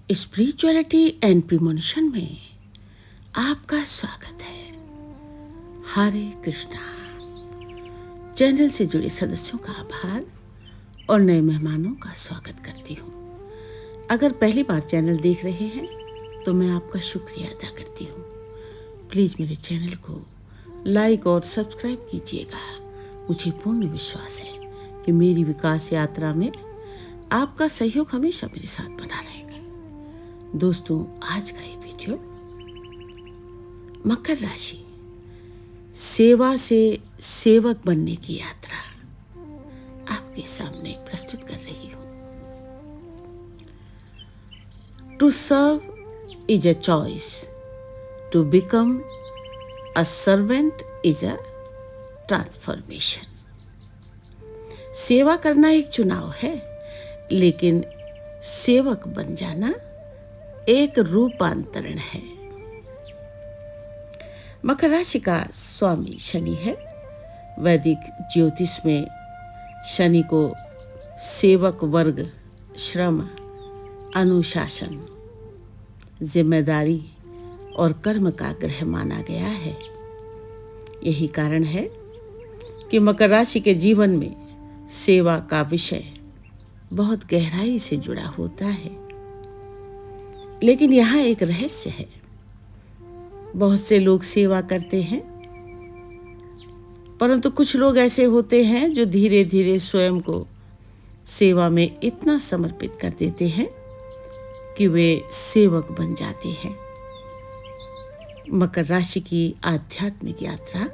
Spirituality and premonition में आपका स्वागत है। हरे कृष्णा। चैनल से जुड़े सदस्यों का आभार और नए मेहमानों का स्वागत करती हूँ। अगर पहली बार चैनल देख रहे हैं तो मैं आपका शुक्रिया अदा करती हूँ। प्लीज़ मेरे चैनल को लाइक और सब्सक्राइब कीजिएगा। मुझे पूर्ण विश्वास है कि मेरी विकास यात्रा में आपका सहयोग हमेशा मेरे साथ बना रहेगा। दोस्तों, आज का ये वीडियो मकर राशि, सेवा से सेवक बनने की यात्रा आपके सामने प्रस्तुत कर रही हूँ। To serve is a choice, to become a servant is a transformation. सेवा करना एक चुनाव है, लेकिन सेवक बन जाना एक रूपांतरण है। मकर राशि का स्वामी शनि है। वैदिक ज्योतिष में शनि को सेवक वर्ग, श्रम, अनुशासन, जिम्मेदारी और कर्म का ग्रह माना गया है। यही कारण है कि मकर राशि के जीवन में सेवा का विषय बहुत गहराई से जुड़ा होता है। लेकिन यहाँ एक रहस्य है। बहुत से लोग सेवा करते हैं, परंतु कुछ लोग ऐसे होते हैं जो धीरे धीरे स्वयं को सेवा में इतना समर्पित कर देते हैं कि वे सेवक बन जाते हैं। मकर राशि की आध्यात्मिक यात्रा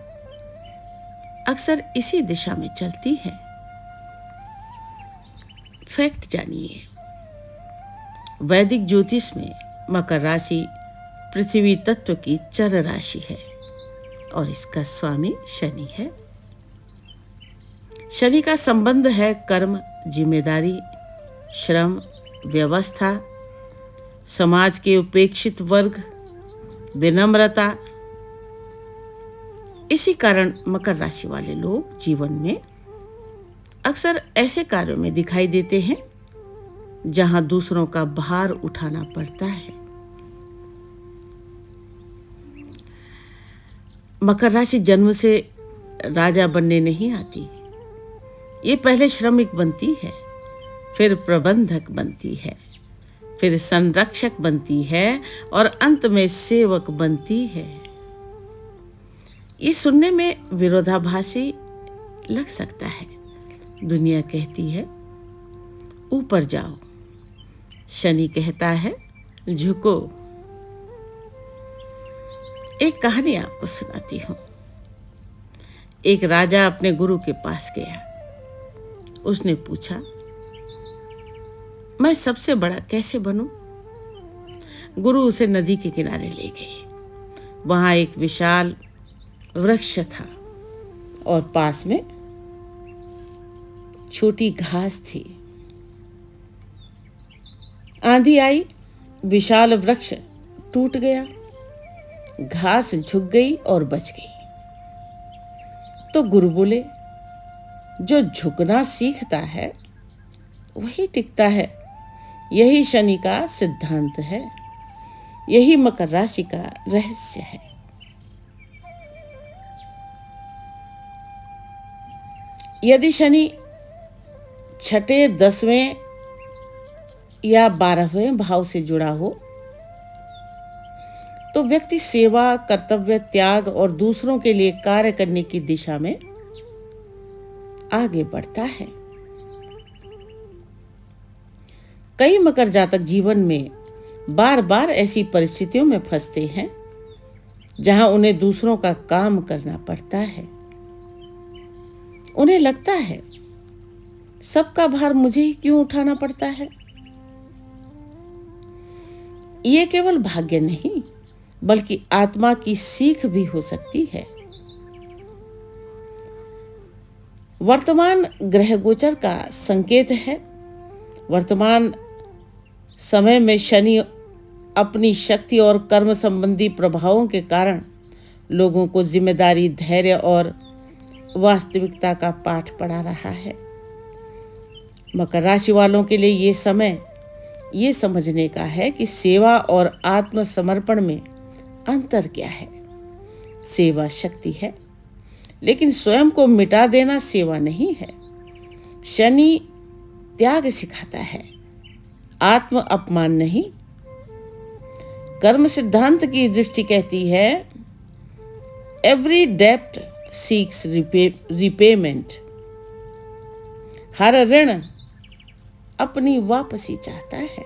अक्सर इसी दिशा में चलती है। फैक्ट जानिए। वैदिक ज्योतिष में मकर राशि पृथ्वी तत्व की चर राशि है और इसका स्वामी शनि है। शनि का संबंध है कर्म, जिम्मेदारी, श्रम, व्यवस्था, समाज के उपेक्षित वर्ग, विनम्रता। इसी कारण मकर राशि वाले लोग जीवन में अक्सर ऐसे कार्यों में दिखाई देते हैं जहां दूसरों का भार उठाना पड़ता है। मकर राशि जन्म से राजा बनने नहीं आती। ये पहले श्रमिक बनती है, फिर प्रबंधक बनती है, फिर संरक्षक बनती है और अंत में सेवक बनती है। ये सुनने में विरोधाभासी लग सकता है। दुनिया कहती है ऊपर जाओ, शनि कहता है झुको। एक कहानी आपको सुनाती हूं। एक राजा अपने गुरु के पास गया। उसने पूछा, मैं सबसे बड़ा कैसे बनूं? गुरु उसे नदी के किनारे ले गए। वहां एक विशाल वृक्ष था और पास में छोटी घास थी। आंधी आई, विशाल वृक्ष टूट गया, घास झुक गई और बच गई। तो गुरु बोले, जो झुकना सीखता है वही टिकता है। यही शनि का सिद्धांत है। यही मकर राशि का रहस्य है। यदि शनि छठे, 10वें या 12वें भाव से जुड़ा हो तो व्यक्ति सेवा, कर्तव्य, त्याग और दूसरों के लिए कार्य करने की दिशा में आगे बढ़ता है। कई मकर जातक जीवन में बार बार ऐसी परिस्थितियों में फंसते हैं जहां उन्हें दूसरों का काम करना पड़ता है। उन्हें लगता है सबका भार मुझे ही क्यों उठाना पड़ता है। ये केवल भाग्य नहीं बल्कि आत्मा की सीख भी हो सकती है। वर्तमान ग्रह गोचर का संकेत है। वर्तमान समय में शनि अपनी शक्ति और कर्म संबंधी प्रभावों के कारण लोगों को जिम्मेदारी, धैर्य और वास्तविकता का पाठ पढ़ा रहा है। मकर राशि वालों के लिए ये समय ये समझने का है कि सेवा और आत्मसमर्पण में अंतर क्या है। सेवा शक्ति है, लेकिन स्वयं को मिटा देना सेवा नहीं है। शनि त्याग सिखाता है, आत्म अपमान नहीं। कर्म सिद्धांत की दृष्टि कहती है, एवरी डेप्ट सीक्स रिपेमेंट। हर ऋण अपनी वापसी चाहता है।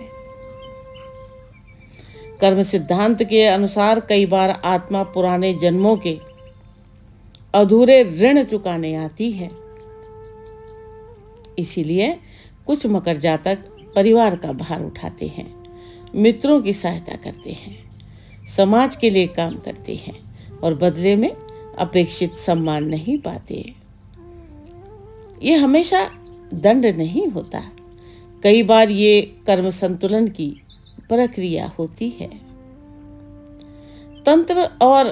कर्म सिद्धांत के अनुसार कई बार आत्मा पुराने जन्मों के अधूरे ऋण चुकाने आती है। इसीलिए कुछ मकर जातक परिवार का भार उठाते हैं, मित्रों की सहायता करते हैं, समाज के लिए काम करते हैं और बदले में अपेक्षित सम्मान नहीं पाते। ये हमेशा दंड नहीं होता, कई बार ये कर्म संतुलन की प्रक्रिया होती है। तंत्र और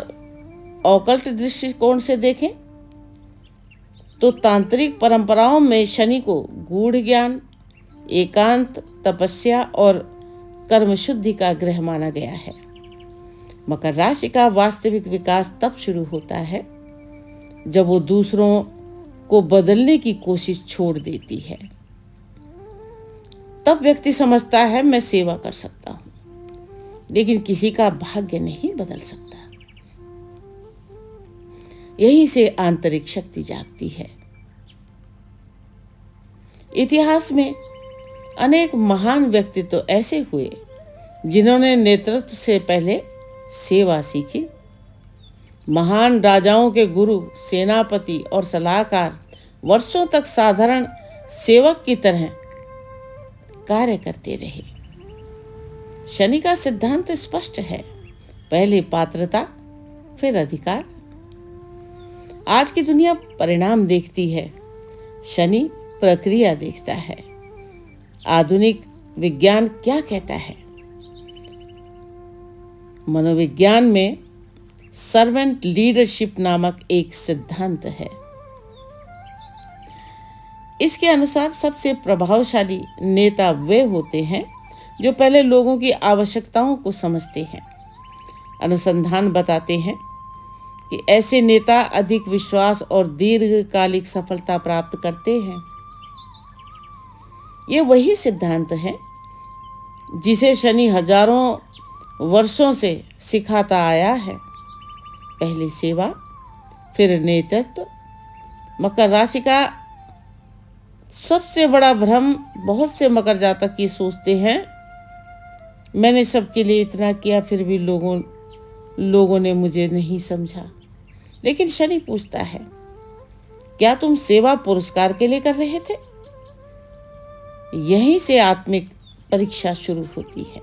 ऑकल्ट दृष्टिकोण से देखें तो तांत्रिक परंपराओं में शनि को गूढ़ ज्ञान, एकांत, तपस्या और कर्म शुद्धि का ग्रह माना गया है। मकर राशि का वास्तविक विकास तब शुरू होता है जब वो दूसरों को बदलने की कोशिश छोड़ देती है। तब व्यक्ति समझता है मैं सेवा कर सकता हूं, लेकिन किसी का भाग्य नहीं बदल सकता। यहीं से आंतरिक शक्ति जागती है। इतिहास में अनेक महान व्यक्तित्व ऐसे हुए जिन्होंने नेतृत्व से पहले सेवा सीखी। महान राजाओं के गुरु, सेनापति और सलाहकार वर्षों तक साधारण सेवक की तरह कार्य करते रहे। शनि का सिद्धांत स्पष्ट है, पहले पात्रता फिर अधिकार। आज की दुनिया परिणाम देखती है, शनि प्रक्रिया देखता है। आधुनिक विज्ञान क्या कहता है? मनोविज्ञान में सर्वेंट लीडरशिप नामक एक सिद्धांत है। इसके अनुसार सबसे प्रभावशाली नेता वे होते हैं जो पहले लोगों की आवश्यकताओं को समझते हैं। अनुसंधान बताते हैं कि ऐसे नेता अधिक विश्वास और दीर्घकालिक सफलता प्राप्त करते हैं। ये वही सिद्धांत है जिसे शनि हजारों वर्षों से सिखाता आया है। पहले सेवा फिर नेतृत्व। मकर राशि का सबसे बड़ा भ्रम, बहुत से मकर जातक ये सोचते हैं मैंने सबके लिए इतना किया फिर भी लोगों ने मुझे नहीं समझा। लेकिन शनि पूछता है, क्या तुम सेवा पुरस्कार के लिए कर रहे थे? यहीं से आत्मिक परीक्षा शुरू होती है।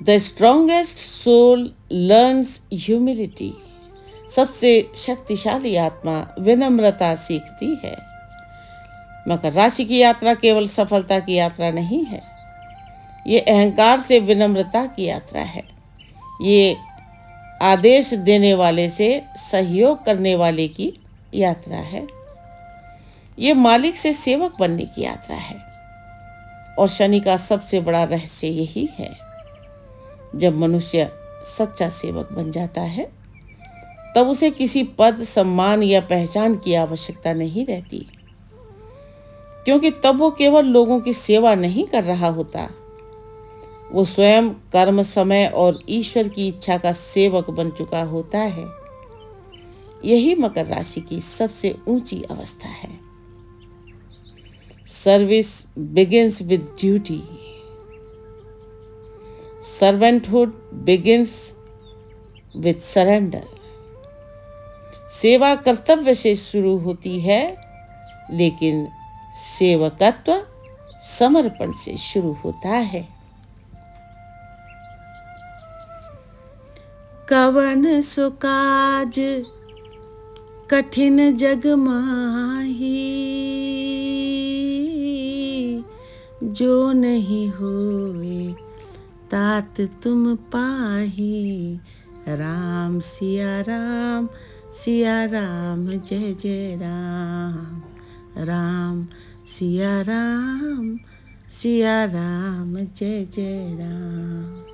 The strongest soul learns humility. सबसे शक्तिशाली आत्मा विनम्रता सीखती है। मकर राशि की यात्रा केवल सफलता की यात्रा नहीं है, ये अहंकार से विनम्रता की यात्रा है। ये आदेश देने वाले से सहयोग करने वाले की यात्रा है। ये मालिक से सेवक बनने की यात्रा है। और शनि का सबसे बड़ा रहस्य यही है, जब मनुष्य सच्चा सेवक बन जाता है तब उसे किसी पद, सम्मान या पहचान की आवश्यकता नहीं रहती, क्योंकि तब वो केवल लोगों की सेवा नहीं कर रहा होता, वो स्वयं कर्म, समय और ईश्वर की इच्छा का सेवक बन चुका होता है। यही मकर राशि की सबसे ऊंची अवस्था है। Service begins with duty. Servanthood begins with surrender. सेवा कर्तव्य से शुरू होती है, लेकिन सेवकत्व समर्पण से शुरू होता है। कवन सो काज कठिन जग माही, जो नहीं होए तात तुम पाही। राम सिया राम जय जय राम, राम सिया राम जय जय राम।